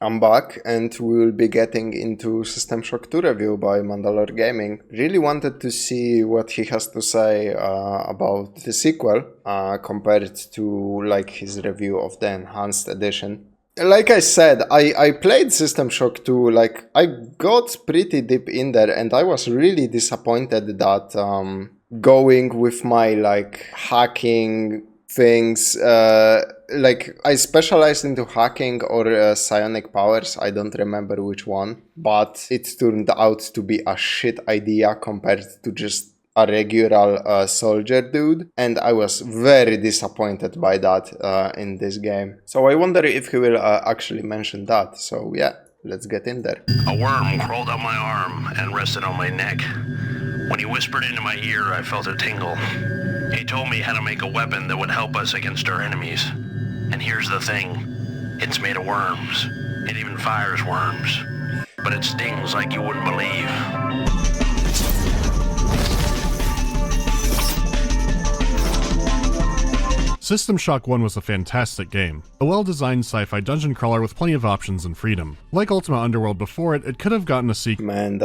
I'm back and we will be getting into System Shock 2 review by MandaloreGaming. Really wanted to see what he has to say about the sequel compared to like his review of the enhanced edition. Like I said, I played System Shock 2, like I got pretty deep in there and I was really disappointed that going with my like hacking things, like I specialized into hacking or psionic powers, I don't remember which one, but it turned out to be a shit idea compared to just a regular soldier dude, and I was very disappointed by that in this game. So I wonder if he will actually mention that, so yeah, let's get in there. A worm crawled up my arm and rested on my neck. When he whispered into my ear, I felt a tingle. He told me how to make a weapon that would help us against our enemies. And here's the thing, it's made of worms. It even fires worms. But it stings like you wouldn't believe. System Shock 1 was a fantastic game. A well-designed sci-fi dungeon crawler with plenty of options and freedom. Like Ultima Underworld before it, it could have gotten a sequel. Man,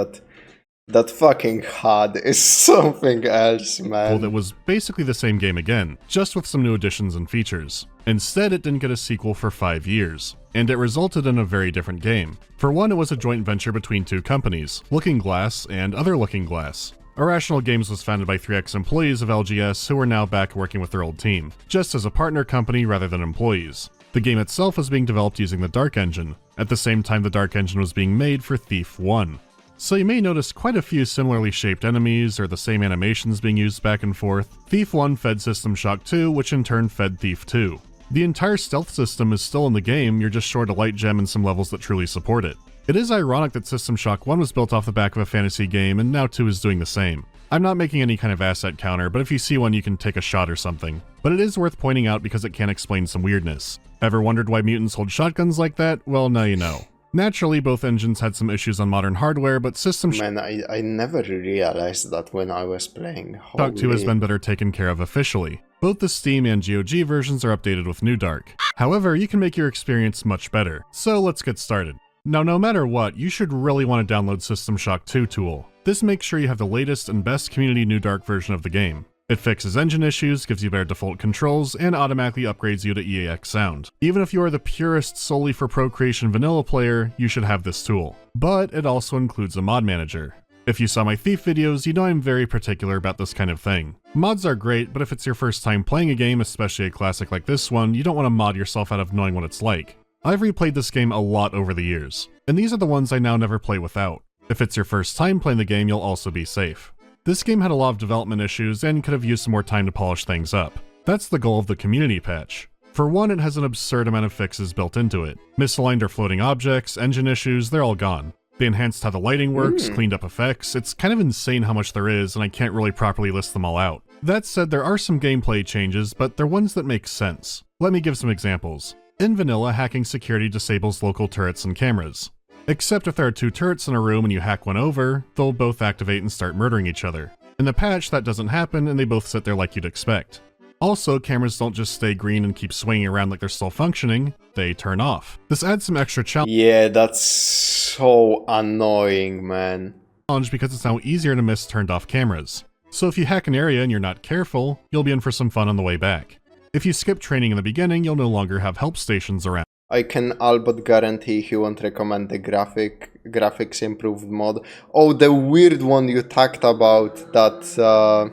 that fucking HUD is something else, man. That was basically the same game again, just with some new additions and features. Instead, it didn't get a sequel for 5 years, and it resulted in a very different game. For one, it was a joint venture between two companies, Looking Glass and Other Looking Glass. Irrational Games was founded by 3X employees of LGS who are now back working with their old team, just as a partner company rather than employees. The game itself was being developed using the Dark Engine. At the same time, the Dark Engine was being made for Thief 1. So you may notice quite a few similarly shaped enemies or the same animations being used back and forth. Thief 1 fed System Shock 2, which in turn fed Thief 2. The entire stealth system is still in the game, you're just short a light gem and some levels that truly support it. It is ironic that System Shock 1 was built off the back of a fantasy game and now 2 is doing the same. I'm not making any kind of asset counter, but if you see one you can take a shot or something. But it is worth pointing out because it can explain some weirdness. Ever wondered why mutants hold shotguns like that? Well, now you know. Naturally, both engines had some issues on modern hardware, but System Man, I never realized that when I was playing. Shock 2 has been better taken care of officially. Both the Steam and GOG versions are updated with New Dark. However, you can make your experience much better. So let's get started. Now, no matter what, you should really want to download System Shock 2 tool. This makes sure you have the latest and best community New Dark version of the game. It fixes engine issues, gives you better default controls, and automatically upgrades you to EAX sound. Even if you are the purest solely for Procreation vanilla player, you should have this tool. But it also includes a mod manager. If you saw my Thief videos, you know I'm very particular about this kind of thing. Mods are great, but if it's your first time playing a game, especially a classic like this one, you don't want to mod yourself out of knowing what it's like. I've replayed this game a lot over the years, and these are the ones I now never play without. If it's your first time playing the game, you'll also be safe. This game had a lot of development issues and could have used some more time to polish things up. That's the goal of the community patch. For one, it has an absurd amount of fixes built into it. Misaligned or floating objects, engine issues, they're all gone. They enhanced how the lighting works, cleaned up effects. It's kind of insane how much there is, and I can't really properly list them all out. That said, there are some gameplay changes, but they're ones that make sense. Let me give some examples. In vanilla, hacking security disables local turrets and cameras. Except if there are two turrets in a room and you hack one over, they'll both activate and start murdering each other. In the patch, that doesn't happen and they both sit there like you'd expect. Also, cameras don't just stay green and keep swinging around like they're still functioning, they turn off. This adds some extra challenge. Yeah, that's so annoying, man. Because it's now easier to miss turned off cameras. So if you hack an area and you're not careful, you'll be in for some fun on the way back. If you skip training in the beginning, you'll no longer have help stations around. I can all but guarantee he won't recommend the graphics improved mod. Oh, the weird one you talked about that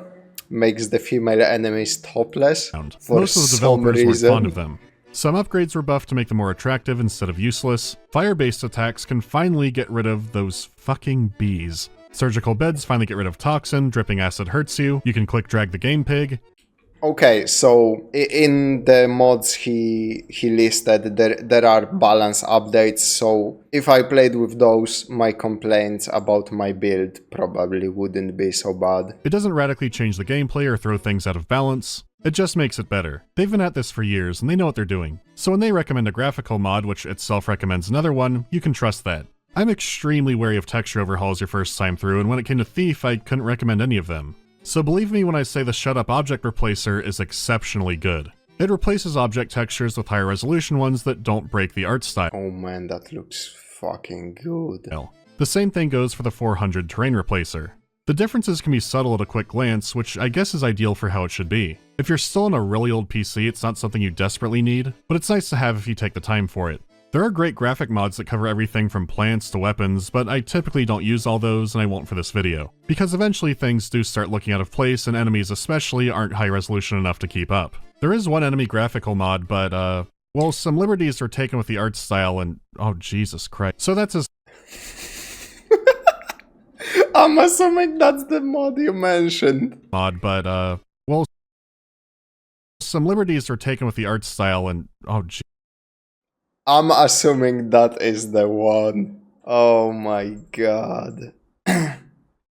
makes the female enemies topless for Most of the developers weren't fond of them. Some upgrades were buffed to make them more attractive instead of useless. Fire-based attacks can finally get rid of those fucking bees. Surgical beds finally get rid of toxin, dripping acid hurts you, you can click drag the game pig. Okay, so in the mods he listed, there are balance updates, so if I played with those, my complaints about my build probably wouldn't be so bad. It doesn't radically change the gameplay or throw things out of balance, it just makes it better. They've been at this for years and they know what they're doing. So when they recommend a graphical mod, which itself recommends another one, you can trust that. I'm extremely wary of texture overhauls your first time through, and when it came to Thief, I couldn't recommend any of them. So believe me when I say the Shut Up Object Replacer is exceptionally good. It replaces object textures with higher resolution ones that don't break the art style. Oh man, that looks fucking good. The same thing goes for the 400 terrain replacer. The differences can be subtle at a quick glance, which I guess is ideal for how it should be. If you're still on a really old PC, it's not something you desperately need, but it's nice to have if you take the time for it. There are great graphic mods that cover everything from plants to weapons, but I typically don't use all those and I won't for this video, because eventually things do start looking out of place and enemies especially aren't high resolution enough to keep up. There is one enemy graphical mod, but well, some liberties were taken with the art style and oh Jesus Christ. So that's as I'm assuming that's the mod you mentioned. Well, some liberties were taken with the art style and oh I'm assuming that is the one. Oh my god.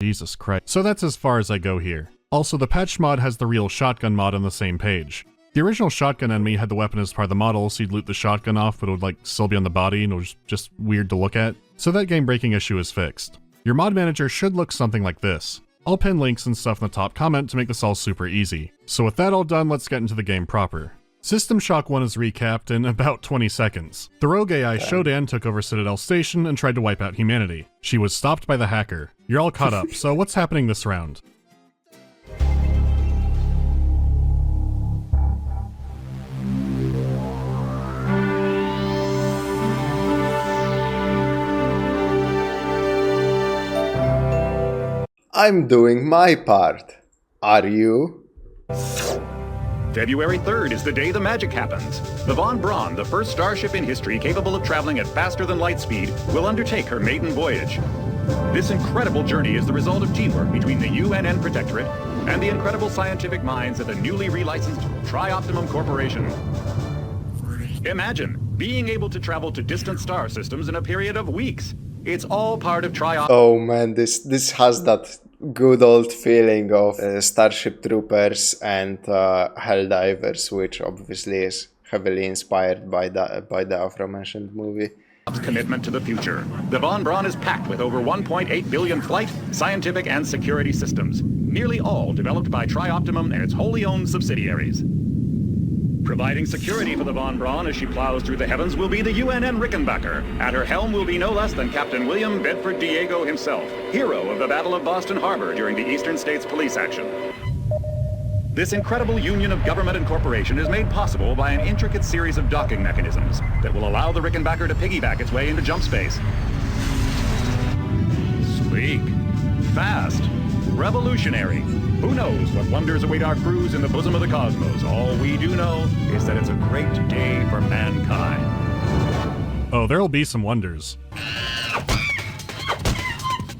Jesus Christ. So that's as far as I go here. Also, the patch mod has the real shotgun mod on the same page. The original shotgun enemy had the weapon as part of the model, so you'd loot the shotgun off, but it would like still be on the body and it was just weird to look at. So that game breaking issue is fixed. Your mod manager should look something like this. I'll pin links and stuff in the top comment to make this all super easy. So with that all done, let's get into the game proper. System Shock 1 is recapped in about 20 seconds. The rogue AI Shodan took over Citadel Station and tried to wipe out humanity. She was stopped by the hacker. You're all caught up, so what's happening this round? I'm doing my part. Are you? February 3rd is the day the magic happens. The Von Braun, the first starship in history capable of traveling at faster than light speed, will undertake her maiden voyage. This incredible journey is the result of teamwork between the UNN Protectorate and the incredible scientific minds at the newly relicensed Tri-Optimum Corporation. Imagine being able to travel to distant star systems in a period of weeks. It's all part of Tri-Optimum. Oh man, this has that good old feeling of Starship Troopers and Helldivers, which obviously is heavily inspired by the aforementioned movie. Commitment to the future. The Von Braun is packed with over 1.8 billion flight, scientific, and security systems, nearly all developed by Tri-Optimum and its wholly owned subsidiaries. Providing security for the Von Braun as she plows through the heavens will be the UNN Rickenbacker. At her helm will be no less than Captain William Bedford Diego himself, hero of the Battle of Boston Harbor during the Eastern States Police action. This incredible union of government and corporation is made possible by an intricate series of docking mechanisms that will allow the Rickenbacker to piggyback its way into jump space. Sleek, fast, revolutionary. Who knows what wonders await our crews in the bosom of the cosmos? All we do know is that it's a great day for mankind. Oh, there'll be some wonders.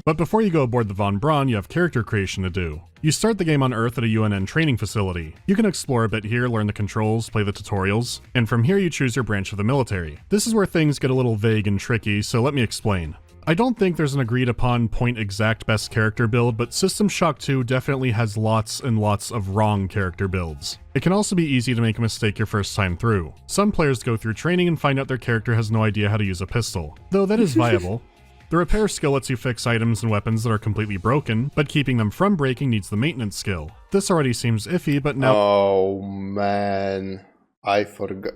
But before you go aboard the Von Braun, you have character creation to do. You start the game on Earth at a UNN training facility. You can explore a bit here, learn the controls, play the tutorials, and from here you choose your branch of the military. This is where things get a little vague and tricky, so let me explain. I don't think there's an agreed upon point exact best character build, but System Shock 2 definitely has lots and lots of wrong character builds. It can also be easy to make a mistake your first time through. Some players go through training and find out their character has no idea how to use a pistol, though that is viable. The repair skill lets you fix items and weapons that are completely broken, but keeping them from breaking needs the maintenance skill. This already seems iffy, but now— Oh man, I forgot.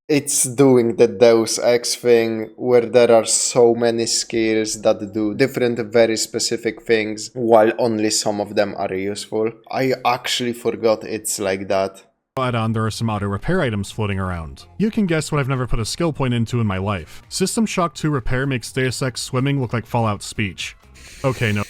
It's doing the Deus Ex thing where there are so many skills that do different, very specific things, while only some of them are useful. I actually forgot it's like that. add-on, there are some auto repair items floating around. You can guess what I've never put a skill point into in my life. System Shock 2 repair makes Deus Ex swimming look like Fallout speech. Okay, no,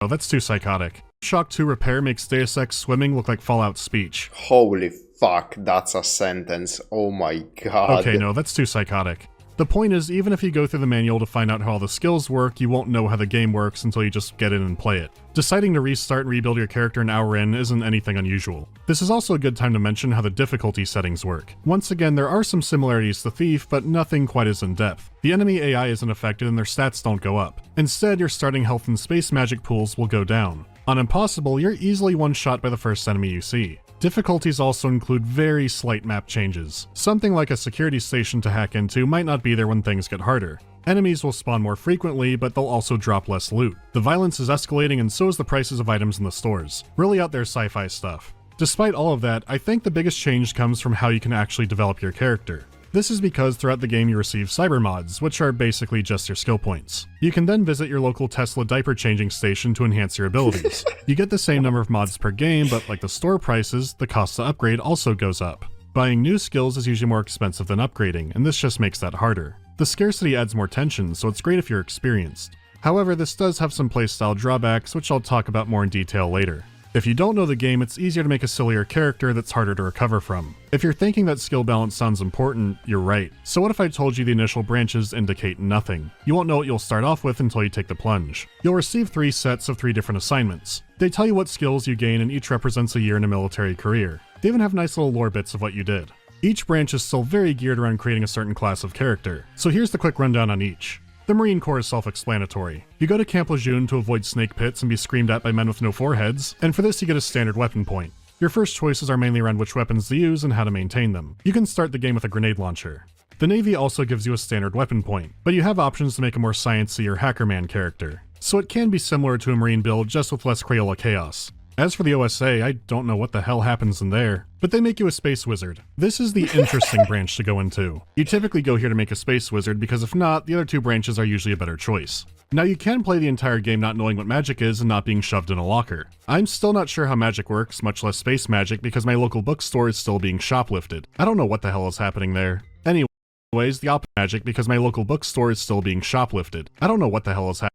that's too psychotic. Shock 2 repair makes Deus Ex swimming look like Fallout speech. Holy fuck, that's a sentence. Oh my god. Okay, no, that's too psychotic. The point is, even if you go through the manual to find out how all the skills work, you won't know how the game works until you just get in and play it. Deciding to restart and rebuild your character an hour in isn't anything unusual. This is also a good time to mention how the difficulty settings work. Once again, there are some similarities to Thief, but nothing quite as in-depth. The enemy AI isn't affected and their stats don't go up. Instead, your starting health and space magic pools will go down. On Impossible, you're easily one-shot by the first enemy you see. Difficulties also include very slight map changes. Something like a security station to hack into might not be there when things get harder. Enemies will spawn more frequently, but they'll also drop less loot. The violence is escalating and so is the prices of items in the stores. Really out there sci-fi stuff. Despite all of that, I think the biggest change comes from how you can actually develop your character. This is because throughout the game you receive cyber mods, which are basically just your skill points. You can then visit your local Tesla diaper changing station to enhance your abilities. You get the same number of mods per game, but like the store prices, the cost to upgrade also goes up. Buying new skills is usually more expensive than upgrading, and this just makes that harder. The scarcity adds more tension, so it's great if you're experienced. However, this does have some playstyle drawbacks, which I'll talk about more in detail later. If you don't know the game, it's easier to make a sillier character that's harder to recover from. If you're thinking that skill balance sounds important, you're right. So what if I told you the initial branches indicate nothing? You won't know what you'll start off with until you take the plunge. You'll receive 3 sets of 3 different assignments. They tell you what skills you gain, and each represents a year in a military career. They even have nice little lore bits of what you did. Each branch is still very geared around creating a certain class of character. So here's the quick rundown on each. The Marine Corps is self-explanatory. You go to Camp Lejeune to avoid snake pits and be screamed at by men with no foreheads, and for this you get a standard weapon point. Your first choices are mainly around which weapons to use and how to maintain them. You can start the game with a grenade launcher. The Navy also gives you a standard weapon point, but you have options to make a more sciencey or hackerman character. So it can be similar to a Marine build, just with less Crayola chaos. As for the OSA, I don't know what the hell happens in there, but they make you a space wizard. This is the interesting branch to go into. You typically go here to make a space wizard because if not, the other 2 branches are usually a better choice. Now you can play the entire game not knowing what magic is and not being shoved in a locker. I'm still not sure how magic works, much less space magic, because my local bookstore is still being shoplifted. I don't know what the hell is happening there. Anyways, the opposite magic because my local bookstore is still being shoplifted. I don't know what the hell is happening.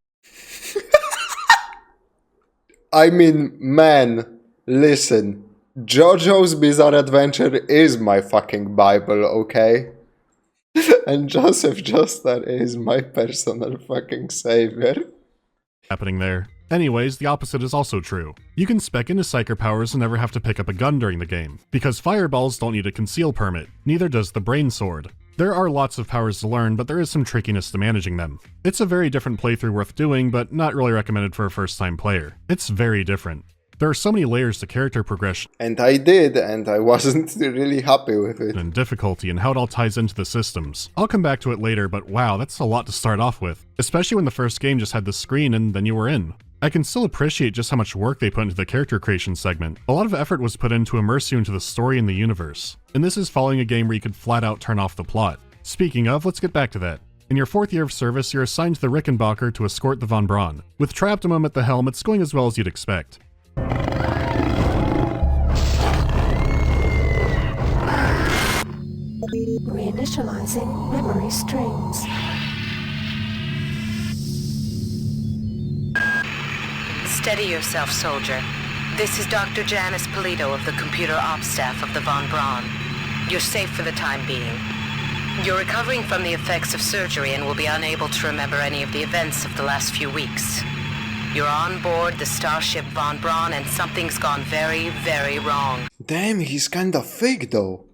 I mean, man, listen. JoJo's Bizarre Adventure is my fucking Bible, okay? And Joseph Joestar is my personal fucking savior. Happening there. Anyways, the opposite is also true. You can spec into Psyker powers and never have to pick up a gun during the game, because fireballs don't need a conceal permit, neither does the brain sword. There are lots of powers to learn, but there is some trickiness to managing them. It's a very different playthrough worth doing, but not really recommended for a first-time player. It's very different. There are so many layers to character progression. And I did, and I wasn't really happy with it. And difficulty and how it all ties into the systems. I'll come back to it later, but wow, that's a lot to start off with. Especially when the first game just had the screen and then you were in. I can still appreciate just how much work they put into the character creation segment. A lot of effort was put in to immerse you into the story and the universe. And this is following a game where you could flat out turn off the plot. Speaking of, let's get back to that. In your 4th year of service, you're assigned to the Rickenbacker to escort the Von Braun. With Trioptimum at the helm, it's going as well as you'd expect. Reinitializing memory strings. Steady yourself, soldier. This is Dr. Janice Polito of the computer ops staff of the Von Braun. You're safe for the time being. You're recovering from the effects of surgery and will be unable to remember any of the events of the last few weeks. You're on board the starship Von Braun and something's gone very, very wrong. Damn, he's kinda fake though.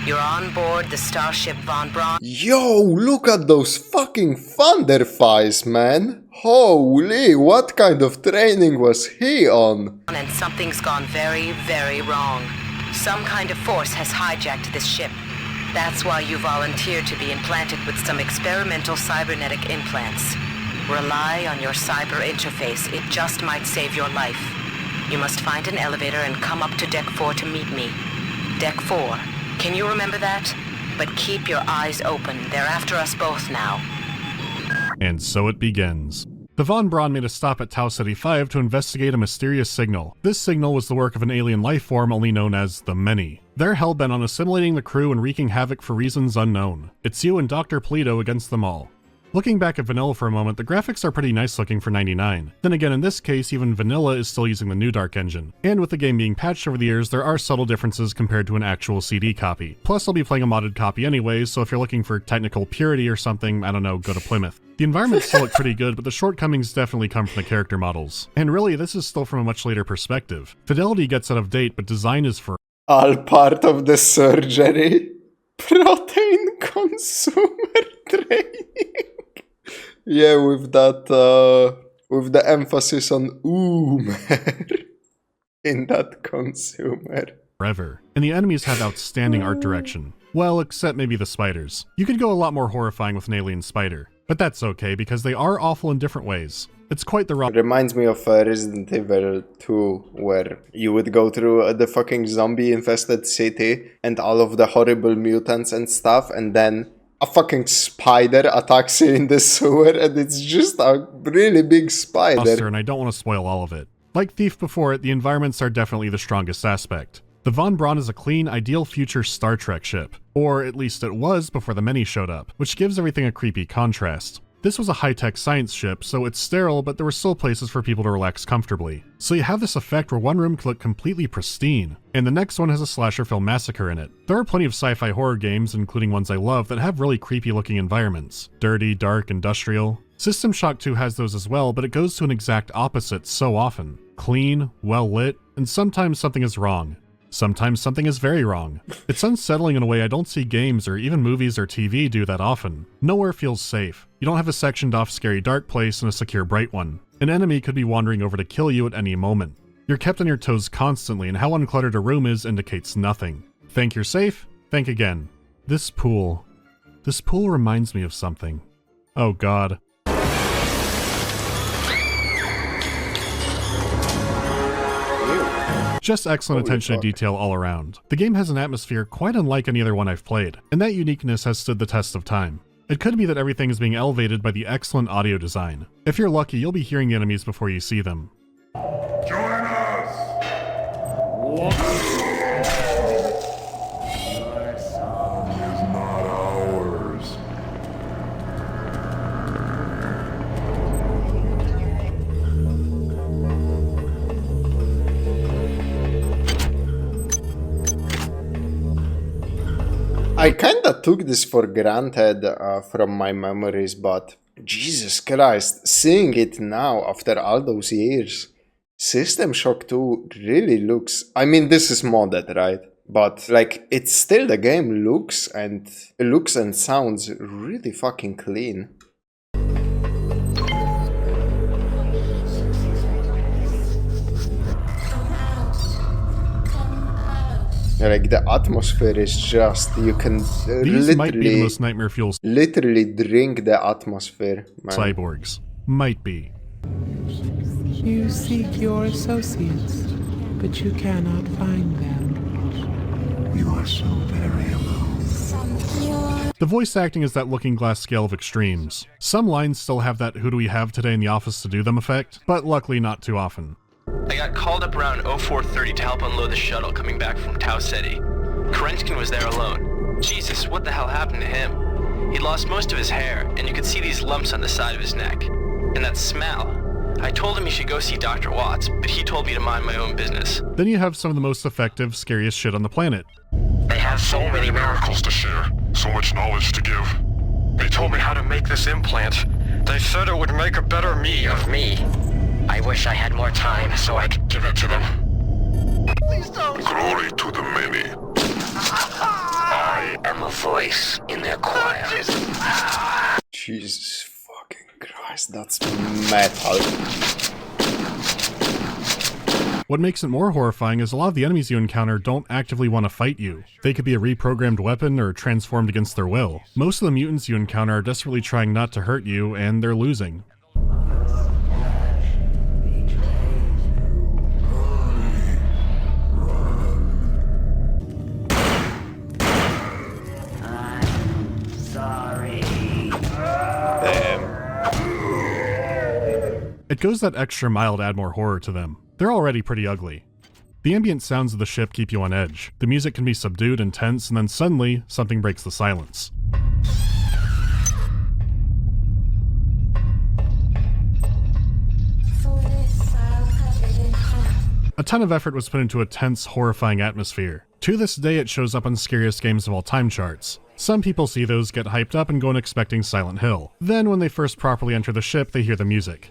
You're on board the starship Von Braun. Yo, look at those fucking thunder thighs, man. Holy, what kind of training was he on? And something's gone very, very wrong. Some kind of force has hijacked this ship. That's why you volunteered to be implanted with some experimental cybernetic implants. Rely on your cyber interface. It just might save your life. You must find an elevator and come up to Deck 4 to meet me. Deck 4. Can you remember that? But keep your eyes open. They're after us both now. And so it begins. The Von Braun made a stop at Tau Ceti 5 to investigate a mysterious signal. This signal was the work of an alien life form only known as the Many. They're hell-bent on assimilating the crew and wreaking havoc for reasons unknown. It's you and Dr. Polito against them all. Looking back at Vanilla for a moment, the graphics are pretty nice looking for 99. Then again, in this case, even Vanilla is still using the new Dark engine. And with the game being patched over the years, there are subtle differences compared to an actual CD copy. Plus, I'll be playing a modded copy anyways, so if you're looking for technical purity or something, I don't know, go to Plymouth. The environments still look pretty good, but the shortcomings definitely come from the character models. And really, this is still from a much later perspective. Fidelity gets out of date, but design is for All part of the surgery. Protein consumer training. Yeah, with that, with the emphasis on oomer in that consumer. forever. And the enemies have outstanding art direction. Well, except maybe the spiders. You could go a lot more horrifying with an alien spider. But that's okay, because they are awful in different ways. It's quite the It reminds me of Resident Evil 2, where you would go through the fucking zombie-infested city and all of the horrible mutants and stuff, and then a fucking spider attacks you in the sewer, and it's just a really big spider. And I don't want to spoil all of it. Like Thief before it, the environments are definitely the strongest aspect. The Von Braun is a clean, ideal future Star Trek ship. Or at least it was before the many showed up, which gives everything a creepy contrast. This was a high-tech science ship, so it's sterile, but there were still places for people to relax comfortably. So you have this effect where one room can look completely pristine, and the next one has a slasher film massacre in it. There are plenty of sci-fi horror games, including ones I love, that have really creepy-looking environments. Dirty, dark, industrial. System Shock 2 has those as well, but it goes to an exact opposite so often. Clean, well-lit, and sometimes something is wrong. Sometimes something is very wrong. It's unsettling in a way I don't see games or even movies or TV do that often. Nowhere feels safe. You don't have a sectioned off scary dark place and a secure bright one. An enemy could be wandering over to kill you at any moment. You're kept on your toes constantly, and how uncluttered a room is indicates nothing. Think you're safe? Think again. This pool reminds me of something. Oh god. Just excellent attention to detail all around. The game has an atmosphere quite unlike any other one I've played, and that uniqueness has stood the test of time. It could be that everything is being elevated by the excellent audio design. If you're lucky, you'll be hearing the enemies before you see them. Join us! Your song is not ours. I kinda took this for granted from my memories, but Jesus Christ, seeing it now after all those years, System Shock 2 really looks... I mean, this is modded, right? But, like, it's still the game looks and sounds really fucking clean. Like, the atmosphere is just, you can These might be the most nightmare fuel literally drink the atmosphere, man. cyborgs. Might be. You seek your associates, but you cannot find them. You are so very alone. The voice acting is that looking glass scale of extremes. Some lines still have that "who do we have today in the office to do them" effect, but luckily not too often. I got called up around 0430 to help unload the shuttle coming back from Tau Ceti. Kerenskin was there alone. Jesus, what the hell happened to him? He'd lost most of his hair, and you could see these lumps on the side of his neck. And that smell. I told him he should go see Dr. Watts, but he told me to mind my own business. Then you have some of the most effective, scariest shit on the planet. They have so many miracles to share, so much knowledge to give. They told me how to make this implant. They said it would make a better me of me. I wish I had more time so I could give it to them. Please don't. Glory to the many. I am a voice in their choir. Jesus fucking Christ, that's metal. What makes it more horrifying is a lot of the enemies you encounter don't actively want to fight you. They could be a reprogrammed weapon or transformed against their will. Most of the mutants you encounter are desperately trying not to hurt you, and they're losing. It goes that extra mile to add more horror to them. They're already pretty ugly. The ambient sounds of the ship keep you on edge. The music can be subdued and tense, and then suddenly, something breaks the silence. A ton of effort was put into a tense, horrifying atmosphere. To this day, it shows up on Scariest Games of All Time charts. Some people see those, get hyped up, and go in expecting Silent Hill. Then, when they first properly enter the ship, they hear the music.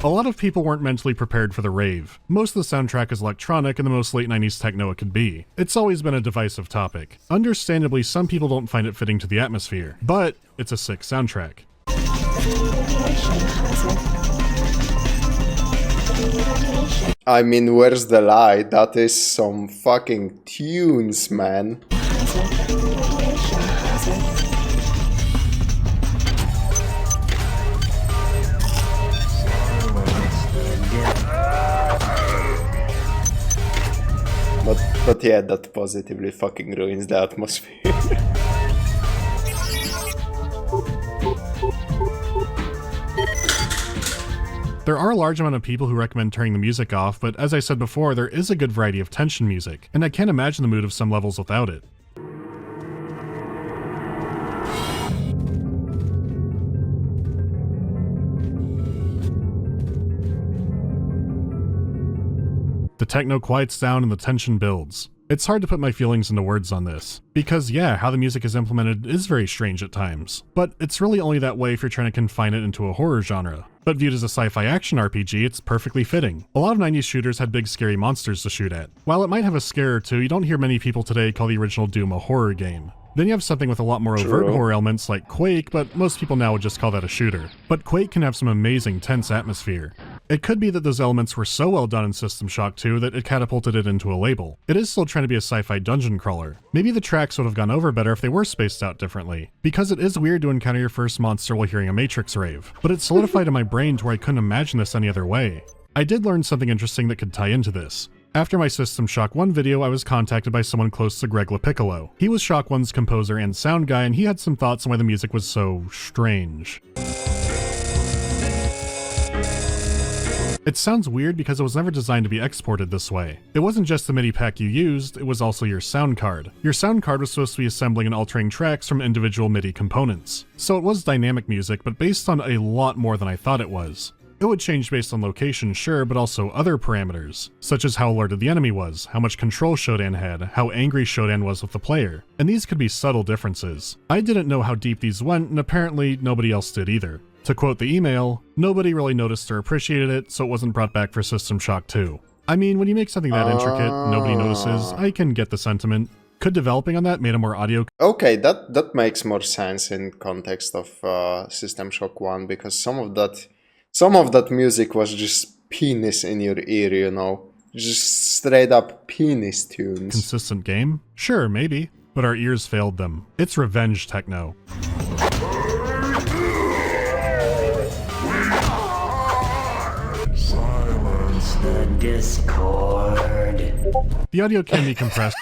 A lot of people weren't mentally prepared for the rave. Most of the soundtrack is electronic and the most late 90s techno it could be. It's always been a divisive topic. Understandably, some people don't find it fitting to the atmosphere, but it's a sick soundtrack. I mean, where's the lie? That is some fucking tunes, man. But yeah, that positively fucking ruins the atmosphere. There are a large amount of people who recommend turning the music off, but as I said before, there is a good variety of tension music, and I can't imagine the mood of some levels without it. The techno quiets down and the tension builds. It's hard to put my feelings into words on this, because yeah, how the music is implemented is very strange at times, but it's really only that way if you're trying to confine it into a horror genre. But viewed as a sci-fi action RPG, it's perfectly fitting. A lot of 90s shooters had big scary monsters to shoot at. While it might have a scare or two, you don't hear many people today call the original Doom a horror game. Then you have something with a lot more overt horror elements like Quake, but most people now would just call that a shooter. But Quake can have some amazing tense atmosphere. It could be that those elements were so well done in System Shock 2 that it catapulted it into a label. It is still trying to be a sci-fi dungeon crawler. Maybe the tracks would have gone over better if they were spaced out differently, because it is weird to encounter your first monster while hearing a Matrix rave, but it's solidified in my brain to where I couldn't imagine this any other way. I did learn something interesting that could tie into this. After my System Shock 1 video, I was contacted by someone close to Greg LaPiccolo. He was Shock 1's composer and sound guy, and he had some thoughts on why the music was so strange. It sounds weird because it was never designed to be exported this way. It wasn't just the MIDI pack you used, it was also your sound card. Your sound card was supposed to be assembling and altering tracks from individual MIDI components. So it was dynamic music, but based on a lot more than I thought it was. It would change based on location, sure, but also other parameters, such as how alerted the enemy was, how much control Shodan had, how angry Shodan was with the player, and these could be subtle differences. I didn't know how deep these went, and apparently nobody else did either. To quote the email, nobody really noticed or appreciated it, so it wasn't brought back for System Shock 2. I mean, when you make something that intricate, nobody notices, I can get the sentiment. Could developing on that made a more audio... Okay, that makes more sense in context of System Shock 1, because some of that music was just penis in your ear, you know? Just straight up penis tunes. Consistent game? Sure, maybe. But our ears failed them. It's revenge techno. The Discord. The audio can be compressed,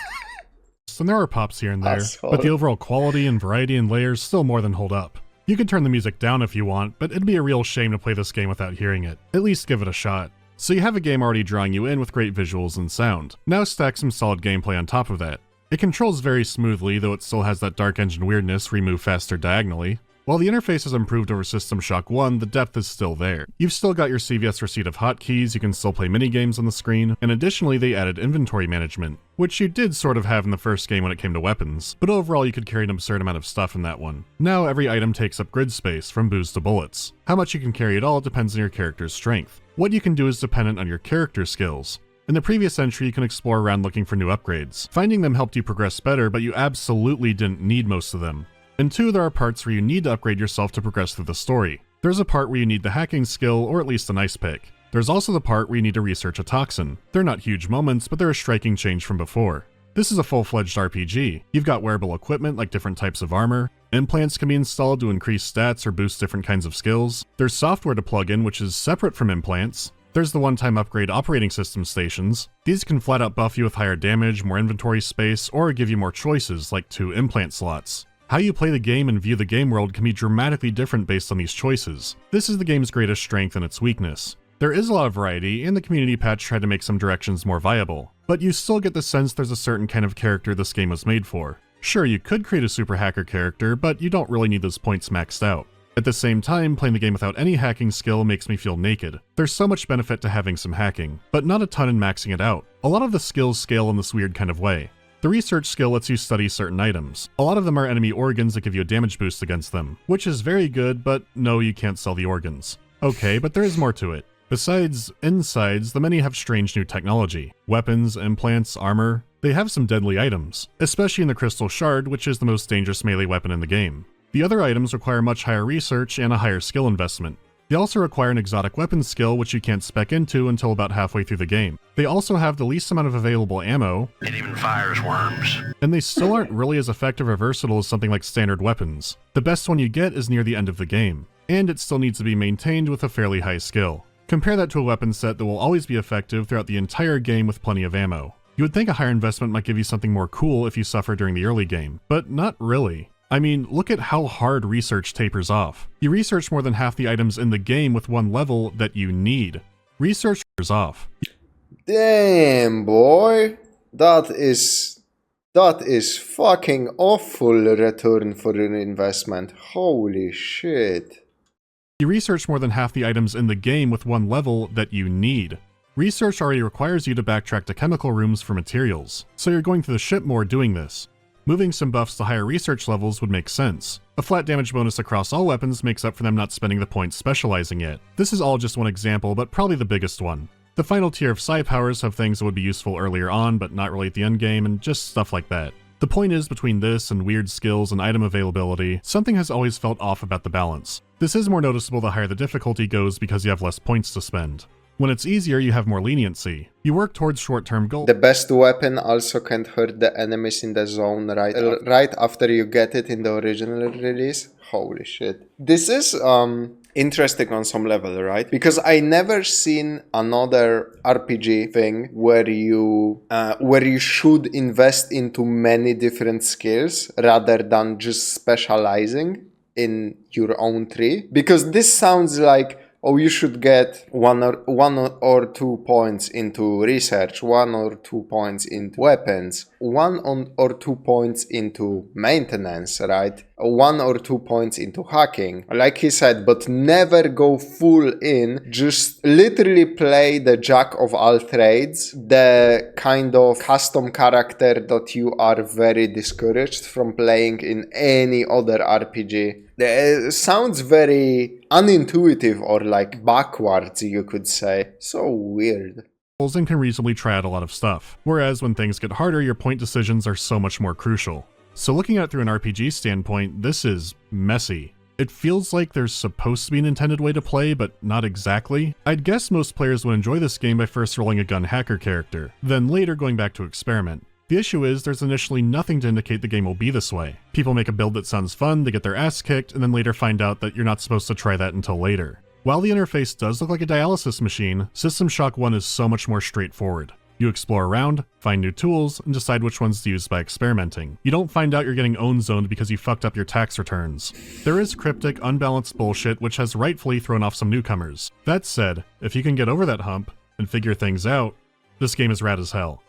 and there are pops here and there, but the overall quality and variety and layers still more than hold up. You can turn the music down if you want, but it'd be a real shame to play this game without hearing it. At least give it a shot. So you have a game already drawing you in with great visuals and sound. Now stack some solid gameplay on top of that. It controls very smoothly, though it still has that Dark Engine weirdness where you move faster diagonally. While the interface has improved over System Shock 1, the depth is still there. You've still got your CVS receipt of hotkeys, you can still play minigames on the screen, and additionally they added inventory management, which you did sort of have in the first game when it came to weapons, but overall you could carry an absurd amount of stuff in that one. Now every item takes up grid space, from booze to bullets. How much you can carry at all depends on your character's strength. What you can do is dependent on your character skills. In the previous entry, you can explore around looking for new upgrades. Finding them helped you progress better, but you absolutely didn't need most of them. In 2, there are parts where you need to upgrade yourself to progress through the story. There's a part where you need the hacking skill, or at least an ice pick. There's also the part where you need to research a toxin. They're not huge moments, but they're a striking change from before. This is a full-fledged RPG. You've got wearable equipment like different types of armor. Implants can be installed to increase stats or boost different kinds of skills. There's software to plug in, which is separate from implants. There's the one-time upgrade operating system stations. These can flat out buff you with higher damage, more inventory space, or give you more choices, like 2 implant slots. How you play the game and view the game world can be dramatically different based on these choices. This is the game's greatest strength and its weakness. There is a lot of variety, and the community patch tried to make some directions more viable, but you still get the sense there's a certain kind of character this game was made for. Sure, you could create a super hacker character, but you don't really need those points maxed out. At the same time, playing the game without any hacking skill makes me feel naked. There's so much benefit to having some hacking, but not a ton in maxing it out. A lot of the skills scale in this weird kind of way. The research skill lets you study certain items. A lot of them are enemy organs that give you a damage boost against them, which is very good, but no, you can't sell the organs. Okay, but there is more to it. Besides insides, the many have strange new technology. Weapons, implants, armor. They have some deadly items, especially in the Crystal Shard, which is the most dangerous melee weapon in the game. The other items require much higher research and a higher skill investment. They also require an exotic weapons skill which you can't spec into until about halfway through the game. They also have the least amount of available ammo, It even fires worms. and they still aren't really as effective or versatile as something like standard weapons. The best one you get is near the end of the game, and it still needs to be maintained with a fairly high skill. Compare that to a weapon set that will always be effective throughout the entire game with plenty of ammo. You would think a higher investment might give you something more cool if you suffer during the early game, but not really. I mean, look at how hard research tapers off. You research more than half the items in the game with one level that you need. Research tapers off. Damn, boy. That is fucking awful return for an investment. Holy shit. You research more than half the items in the game with one level that you need. Research already requires you to backtrack to chemical rooms for materials, so you're going through the ship more doing this. Moving some buffs to higher research levels would make sense. A flat damage bonus across all weapons makes up for them not spending the points specializing yet. This is all just one example, but probably the biggest one. The final tier of psi powers have things that would be useful earlier on, but not really at the end game, and just stuff like that. The point is, between this and weird skills and item availability, something has always felt off about the balance. This is more noticeable the higher the difficulty goes because you have less points to spend. When it's easier, you have more leniency. You work towards short-term goals. The best weapon also can't hurt the enemies in the zone right after you get it in the original release. Holy shit. This is interesting on some level, right? Because I never seen another RPG thing where you should invest into many different skills rather than just specializing in your own tree. Because this sounds like, oh, you should get one or 2 points into research, 1 or 2 points into weapons, 1 or 2 points into maintenance, right? 1 or 2 points into hacking. Like he said, but never go full in, just literally play the jack of all trades, the kind of custom character that you are very discouraged from playing in any other RPG. It sounds very unintuitive or like backwards, you could say. So weird. And can reasonably try out a lot of stuff, whereas when things get harder, your point decisions are so much more crucial. So looking at it through an RPG standpoint, this is messy. It feels like there's supposed to be an intended way to play, but not exactly. I'd guess most players would enjoy this game by first rolling a gun hacker character, then later going back to experiment. The issue is, there's initially nothing to indicate the game will be this way. People make a build that sounds fun, they get their ass kicked, and then later find out that you're not supposed to try that until later. While the interface does look like a dialysis machine, System Shock 1 is so much more straightforward. You explore around, find new tools, and decide which ones to use by experimenting. You don't find out you're getting own zoned because you fucked up your tax returns. There is cryptic, unbalanced bullshit which has rightfully thrown off some newcomers. That said, if you can get over that hump and figure things out, this game is rad as hell.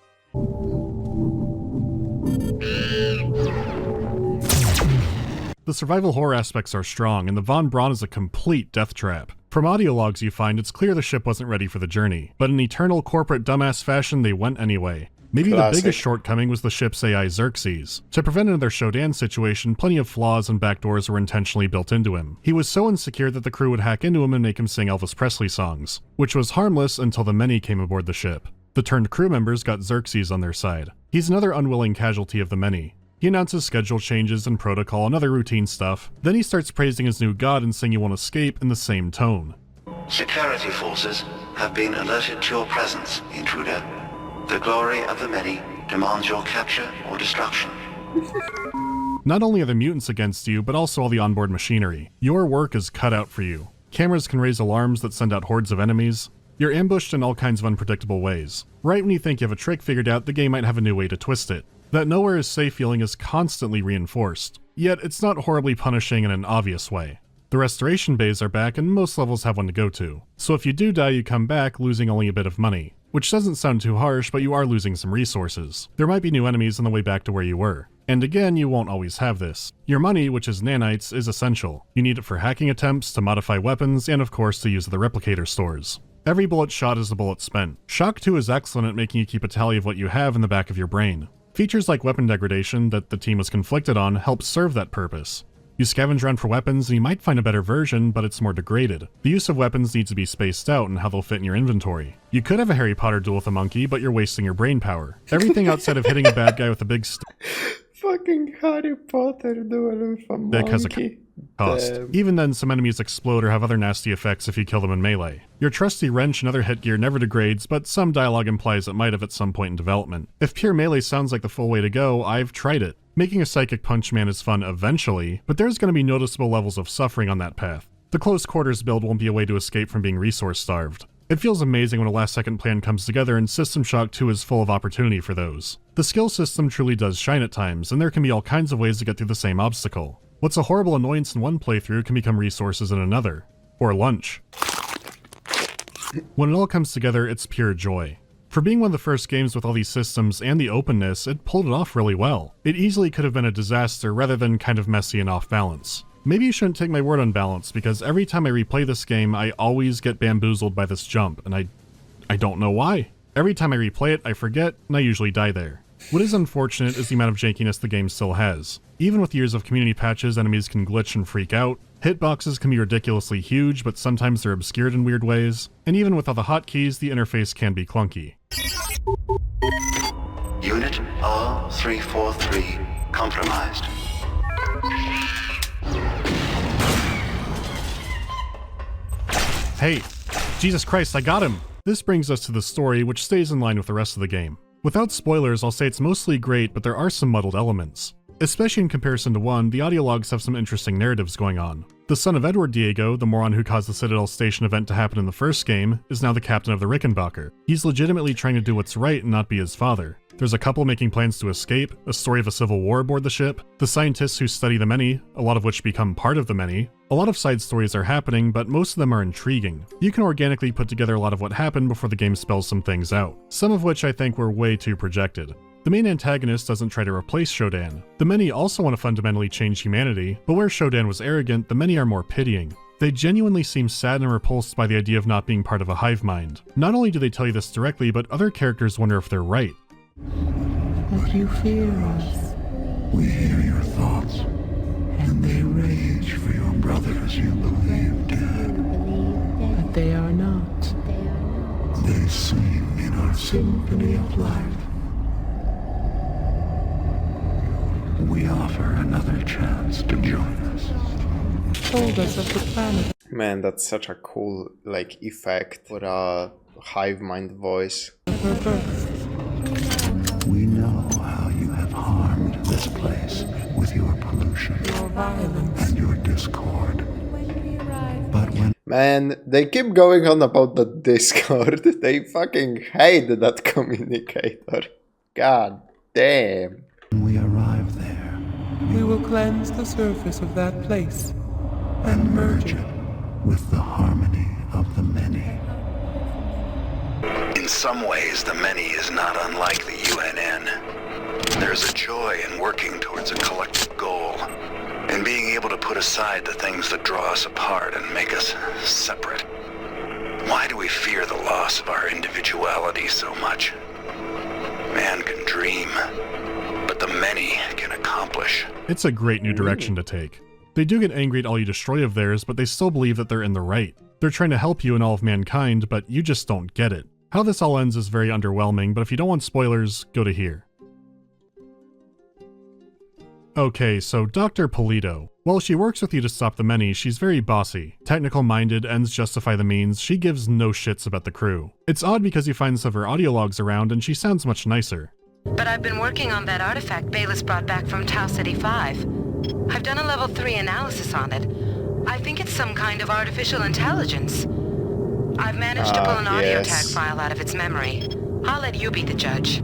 The survival horror aspects are strong, and the Von Braun is a complete death trap. From audio logs you find, it's clear the ship wasn't ready for the journey, but in eternal corporate dumbass fashion, they went anyway. Maybe Classic. The biggest shortcoming was the ship's AI Xerxes. To prevent another Shodan situation, plenty of flaws and backdoors were intentionally built into him. He was so insecure that the crew would hack into him and make him sing Elvis Presley songs, which was harmless until the many came aboard the ship. The turned crew members got Xerxes on their side. He's another unwilling casualty of the many. He announces schedule changes and protocol and other routine stuff. Then he starts praising his new god and saying you won't escape in the same tone. Security forces have been alerted to your presence, intruder. The glory of the many demands your capture or destruction. Not only are the mutants against you, but also all the onboard machinery. Your work is cut out for you. Cameras can raise alarms that send out hordes of enemies. You're ambushed in all kinds of unpredictable ways. Right when you think you have a trick figured out, the game might have a new way to twist it. That nowhere is safe feeling is constantly reinforced. Yet it's not horribly punishing in an obvious way. The restoration bays are back and most levels have one to go to. So if you do die, you come back losing only a bit of money. Which doesn't sound too harsh, but you are losing some resources. There might be new enemies on the way back to where you were. And again, you won't always have this. Your money, which is nanites, is essential. You need it for hacking attempts, to modify weapons, and of course to use the replicator stores. Every bullet shot is a bullet spent. Shock 2 is excellent at making you keep a tally of what you have in the back of your brain. Features like weapon degradation that the team was conflicted on help serve that purpose. You scavenge around for weapons and you might find a better version, but it's more degraded. The use of weapons needs to be spaced out and how they'll fit in your inventory. You could have a Harry Potter duel with a monkey, but you're wasting your brain power. Everything outside of hitting a bad guy with a big Fucking Harry Potter duel with a monkey. cost. Even then, some enemies explode or have other nasty effects if you kill them in melee. Your trusty wrench and other headgear never degrades, but some dialogue implies it might have at some point in development. If pure melee sounds like the full way to go, I've tried it. Making a psychic punch man is fun eventually, but there's going to be noticeable levels of suffering on that path. The close quarters build won't be a way to escape from being resource starved. It feels amazing when a last-second plan comes together, and System Shock 2 is full of opportunity for those. The skill system truly does shine at times, and there can be all kinds of ways to get through the same obstacle. What's a horrible annoyance in one playthrough can become resources in another. Or lunch. When it all comes together, it's pure joy. For being one of the first games with all these systems and the openness, it pulled it off really well. It easily could have been a disaster rather than kind of messy and off balance. Maybe you shouldn't take my word on balance, because every time I replay this game, I always get bamboozled by this jump, and I don't know why. Every time I replay it, I forget, and I usually die there. What is unfortunate is the amount of jankiness the game still has. Even with years of community patches, enemies can glitch and freak out, hitboxes can be ridiculously huge, but sometimes they're obscured in weird ways, and even with all the hotkeys, the interface can be clunky. Unit R343 compromised. Hey! Jesus Christ, I got him! This brings us to the story, which stays in line with the rest of the game. Without spoilers, I'll say it's mostly great, but there are some muddled elements. Especially in comparison to 1, the audio logs have some interesting narratives going on. The son of Edward Diego, the moron who caused the Citadel Station event to happen in the first game, is now the captain of the Rickenbacker. He's legitimately trying to do what's right and not be his father. There's a couple making plans to escape, a story of a civil war aboard the ship, the scientists who study the many, a lot of which become part of the many. A lot of side stories are happening, but most of them are intriguing. You can organically put together a lot of what happened before the game spells some things out, some of which I think were way too projected. The main antagonist doesn't try to replace Shodan. The many also want to fundamentally change humanity, but where Shodan was arrogant, the many are more pitying. They genuinely seem sad and repulsed by the idea of not being part of a hive mind. Not only do they tell you this directly, but other characters wonder if they're right. But you fear us. We hear your thoughts, and they rage for your brothers you believe dead. But they are not. They sing in our symphony of life. We offer another chance to join us. Told us of the planet. Man, that's such a cool, effect for a hive mind voice. We know how you have harmed this place with your pollution and your discord. But when they keep going on about the Discord. They fucking hate that communicator. God damn. we arrive there, we will cleanse the surface of that place and merge it with the harmony of the many. In some ways, the many is not unlike the UNN. There's a joy in working towards a collective goal, and being able to put aside the things that draw us apart and make us separate. Why do we fear the loss of our individuality so much? Man can dream, but the many can accomplish. It's a great new direction to take. They do get angry at all you destroy of theirs, but they still believe that they're in the right. They're trying to help you and all of mankind, but you just don't get it. How this all ends is very underwhelming, but if you don't want spoilers, go to here. Okay, so Dr. Polito. While she works with you to stop the many, she's very bossy. Technical-minded, ends justify the means, she gives no shits about the crew. It's odd because you find some of her audio logs around and she sounds much nicer. But I've been working on that artifact Bayless brought back from Tau City 5. I've done a level 3 analysis on it. I think it's some kind of artificial intelligence. I've managed to pull an audio tag file out of its memory. I'll let you be the judge.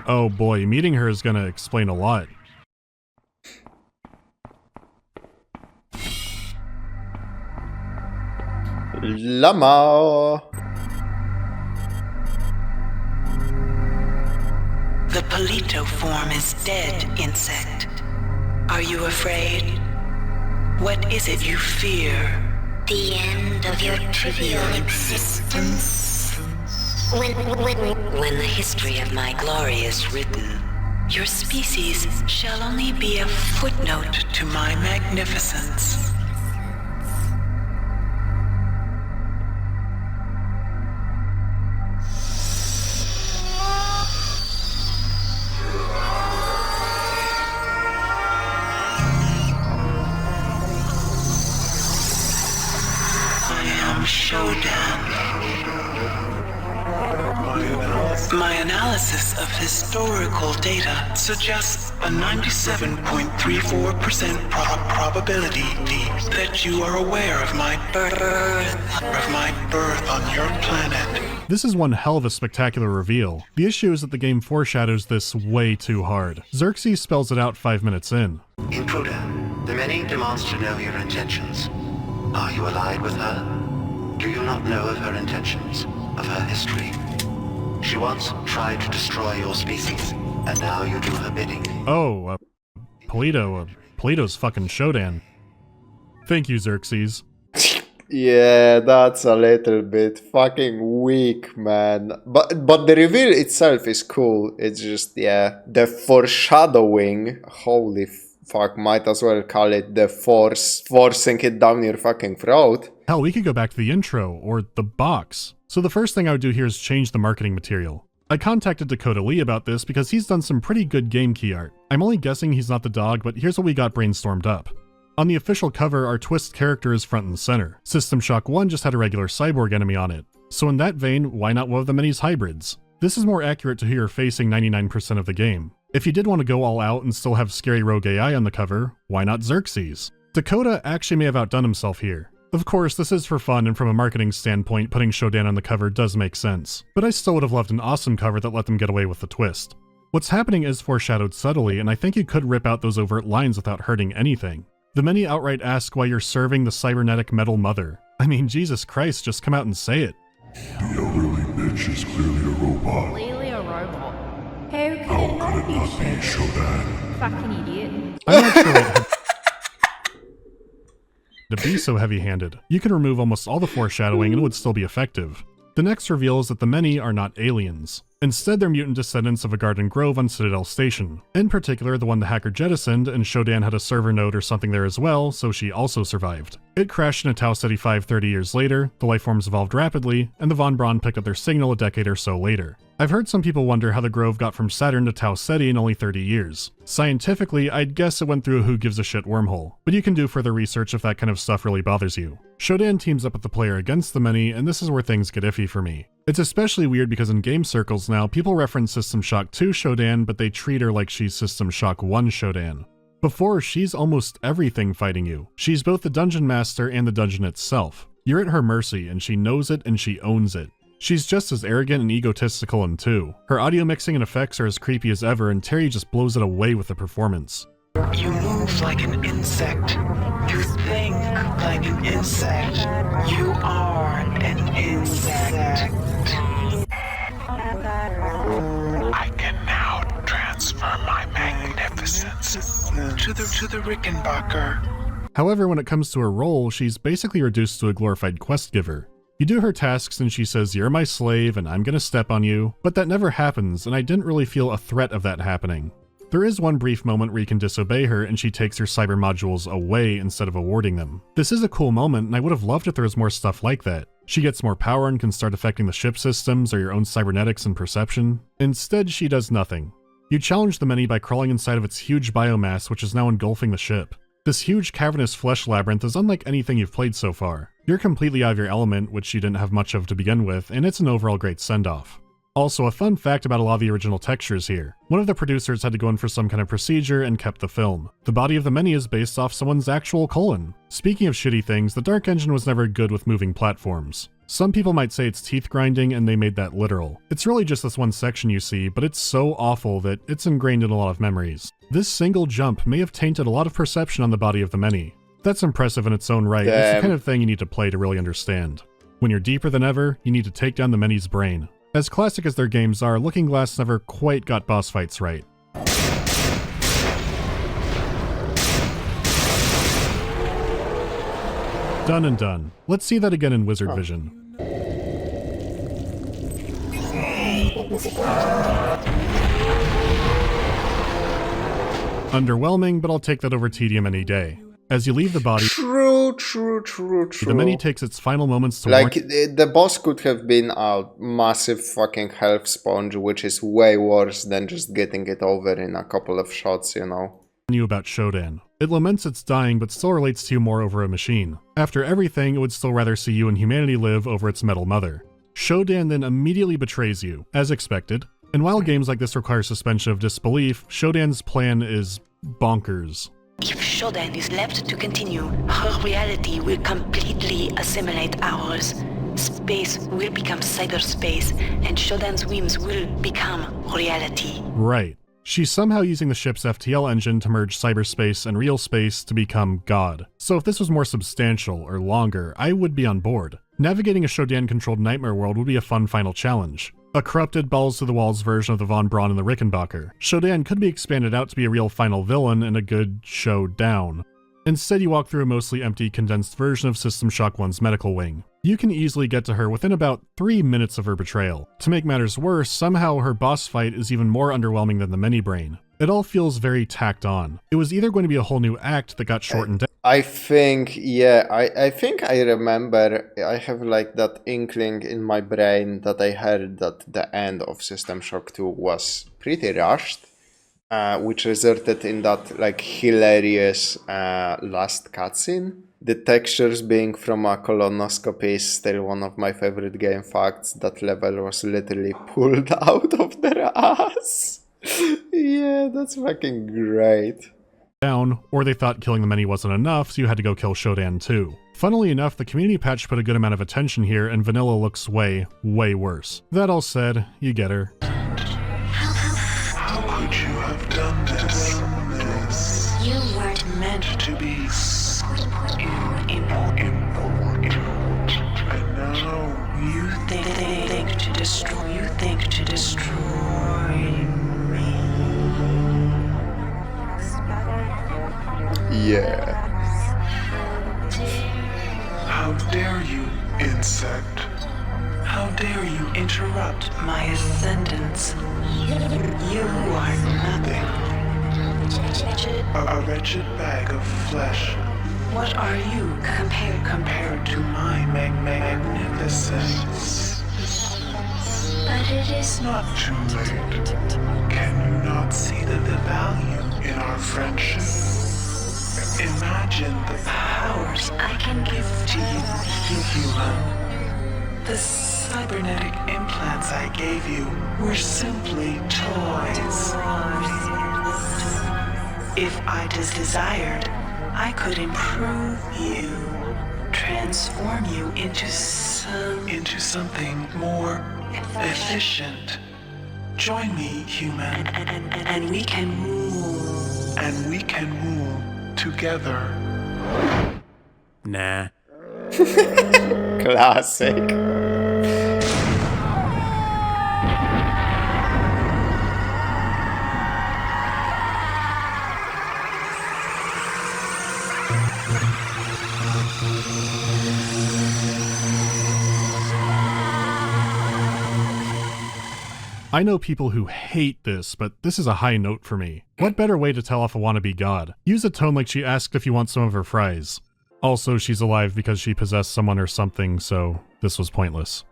Oh boy, meeting her is gonna explain a lot. Llama! The Polito form is dead, insect. Are you afraid? What is it you fear? The end of your trivial existence. When the history of my glory is written, your species shall only be a footnote to my magnificence. My analysis of historical data suggests a 97.34% probability that you are aware of my birth on your planet. This is one hell of a spectacular reveal. The issue is that the game foreshadows this way too hard. Xerxes spells it out 5 minutes in. Intruder, the many demands to know your intentions. Are you allied with her? Do you not know of her intentions, of her history? She once tried to destroy your species, and now you do her bidding. Oh, Polito's fucking Shodan. Thank you, Xerxes. Yeah, that's a little bit fucking weak, man. But the reveal itself is cool. It's just, yeah, the foreshadowing. Holy fuck, might as well call it the forcing it down your fucking throat. Hell, we could go back to the intro, or the box. So the first thing I would do here is change the marketing material. I contacted Dakota Lee about this because he's done some pretty good game key art. I'm only guessing he's not the dog, but here's what we got brainstormed up. On the official cover, our twist character is front and center. System Shock 1 just had a regular cyborg enemy on it. So in that vein, why not one of the many's hybrids? This is more accurate to who you're facing 99% of the game. If you did want to go all out and still have scary rogue AI on the cover, why not Xerxes? Dakota actually may have outdone himself here. Of course, this is for fun, and from a marketing standpoint, putting Shodan on the cover does make sense. But I still would have loved an awesome cover that let them get away with the twist. What's happening is foreshadowed subtly, and I think you could rip out those overt lines without hurting anything. The many outright ask why you're serving the cybernetic metal mother. I mean, Jesus Christ, just come out and say it. The elderly bitch is clearly a robot. Clearly a robot. How could it not be Shodan? Fucking idiot. I'm not sure what to be so heavy-handed. You can remove almost all the foreshadowing and it would still be effective. The next reveal is that the many are not aliens. Instead, they're mutant descendants of a garden grove on Citadel Station. In particular, the one the hacker jettisoned, and Shodan had a server node or something there as well, so she also survived. It crashed in a Tau Ceti 5 30 years later, the lifeforms evolved rapidly, and the Von Braun picked up their signal a decade or so later. I've heard some people wonder how the Grove got from Saturn to Tau Ceti in only 30 years. Scientifically, I'd guess it went through a who gives a shit wormhole, but you can do further research if that kind of stuff really bothers you. Shodan teams up with the player against the many, and this is where things get iffy for me. It's especially weird because in game circles now, people reference System Shock 2 Shodan, but they treat her like she's System Shock 1 Shodan. Before, she's almost everything fighting you. She's both the dungeon master and the dungeon itself. You're at her mercy, and she knows it and she owns it. She's just as arrogant and egotistical in 2. Her audio mixing and effects are as creepy as ever, and Terry just blows it away with the performance. You move like an insect. You think like an insect. You are an insect. I can now transfer my magnificence to the Rickenbacker. However, when it comes to her role, she's basically reduced to a glorified quest giver. You do her tasks and she says, "You're my slave and I'm gonna step on you," but that never happens, and I didn't really feel a threat of that happening. There is one brief moment where you can disobey her and she takes her cyber modules away instead of awarding them. This is a cool moment, and I would have loved if there was more stuff like that. She gets more power and can start affecting the ship systems or your own cybernetics and perception. Instead, she does nothing. You challenge the many by crawling inside of its huge biomass, which is now engulfing the ship. This huge cavernous flesh labyrinth is unlike anything you've played so far. You're completely out of your element, which you didn't have much of to begin with, and it's an overall great send-off. Also, a fun fact about a lot of the original textures here. One of the producers had to go in for some kind of procedure and kept the film. The body of the many is based off someone's actual colon. Speaking of shitty things, the Dark Engine was never good with moving platforms. Some people might say it's teeth grinding, and they made that literal. It's really just this one section you see, but it's so awful that it's ingrained in a lot of memories. This single jump may have tainted a lot of perception on the body of the many. That's impressive in its own right. It's the kind of thing you need to play to really understand. When you're deeper than ever, you need to take down the many's brain. As classic as their games are, Looking Glass never quite got boss fights right. Done and done. Let's see that again in Wizard Vision. Underwhelming, but I'll take that over tedium any day. As you leave the body, True. the many takes its final moments to like, the boss could have been a massive fucking health sponge, which is way worse than just getting it over in a couple of shots, you know. You about Shodan. It laments its dying, but still relates to you more over a machine. After everything, it would still rather see you and humanity live over its metal mother. Shodan then immediately betrays you, as expected. And while games like this require suspension of disbelief, Shodan's plan is bonkers. If Shodan is left to continue, her reality will completely assimilate ours. Space will become cyberspace, and Shodan's whims will become reality. Right. She's somehow using the ship's FTL engine to merge cyberspace and real space to become God. So if this was more substantial or longer, I would be on board. Navigating a Shodan-controlled nightmare world would be a fun final challenge. A corrupted, balls-to-the-walls version of the Von Braun and the Rickenbacker. Shodan could be expanded out to be a real final villain and a good showdown. Instead, you walk through a mostly empty, condensed version of System Shock 1's medical wing. You can easily get to her within about 3 minutes of her betrayal. To make matters worse, somehow her boss fight is even more underwhelming than the Mini-Brain. It all feels very tacked on. It was either going to be a whole new act that got shortened down. I think, yeah, I think I remember, I have like that inkling in my brain that I heard that the end of System Shock 2 was pretty rushed, which resulted in that like hilarious last cutscene. The textures being from a colonoscopy is still one of my favorite game facts. That level was literally pulled out of their ass. Yeah, that's fucking great. Down, or they thought killing the many wasn't enough, so you had to go kill Shodan too. Funnily enough, the community patch put a good amount of attention here, and vanilla looks way, way worse. That all said, you get her. How could you have done this? You weren't meant To be important. And now You think to destroy. You think to destroy me. Yeah. how dare you, insect? How dare you interrupt my ascendance? You are nothing. A wretched bag of flesh. What are you compared To my magnificence. But it is Not too late. Can you not see the value in our friendship? Imagine the powers I can give to you, human. The cybernetic implants I gave you We're simply toys. If I desired, I could improve you, transform you into something more efficient. Join me, human. And we can rule. And we can rule together. Nah. Classic. I know people who hate this, but this is a high note for me. What better way to tell off a wannabe god? Use a tone like she asked if you want some of her fries. Also, she's alive because she possessed someone or something, so this was pointless.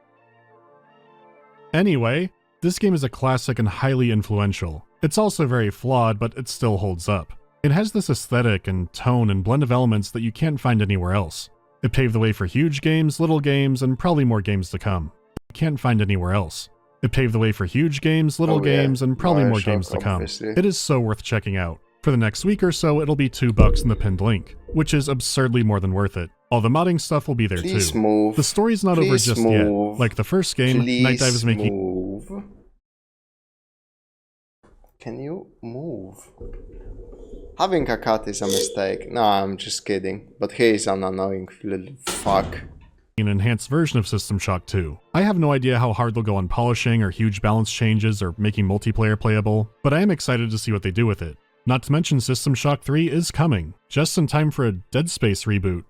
Anyway, this game is a classic and highly influential. It's also very flawed, but it still holds up. It has this aesthetic and tone and blend of elements that you can't find anywhere else. It paved the way for huge games, little games, and probably more games to come. You can't find anywhere else. It paved the way for huge games, little games, and probably more games to come. It is so worth checking out. For the next week or so, it'll be $2 in the pinned link, which is absurdly more than worth it. All the modding stuff will be there too. Move. The story's not over just yet. Like the first game, Night Dive is making... Move. Can you move? Having a cat is a mistake. No, I'm just kidding. But he is an annoying little fuck. An enhanced version of System Shock 2. I have no idea how hard they'll go on polishing or huge balance changes or making multiplayer playable, but I am excited to see what they do with it. Not to mention System Shock 3 is coming, just in time for a Dead Space reboot.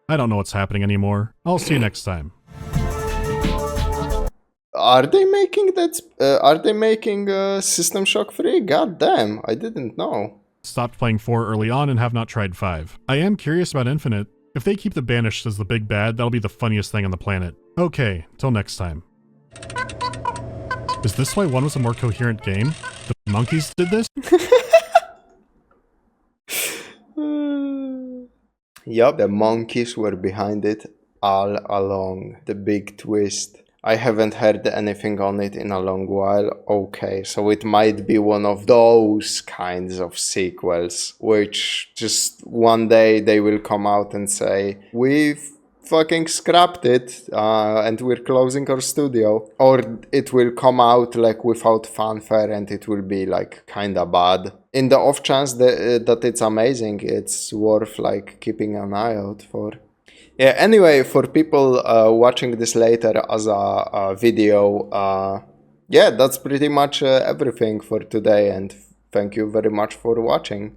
I don't know what's happening anymore. I'll see you next time. Are they making that? Are they making System Shock 3? God damn, I didn't know. Stopped playing 4 early on and have not tried 5. I am curious about Infinite. If they keep the Banished as the big bad, that'll be the funniest thing on the planet. Okay, till next time. Is this why 1 was a more coherent game? The monkeys did this? Yup, the monkeys were behind it all along. The big twist. I haven't heard anything on it in a long while. Okay, so it might be one of those kinds of sequels, which just one day they will come out and say, we've fucking scrapped it and we're closing our studio. Or it will come out like without fanfare and it will be like kinda bad. In the off chance that it's amazing, it's worth like keeping an eye out for. Yeah, anyway, for people watching this later as a video, yeah, that's pretty much everything for today, and thank you very much for watching.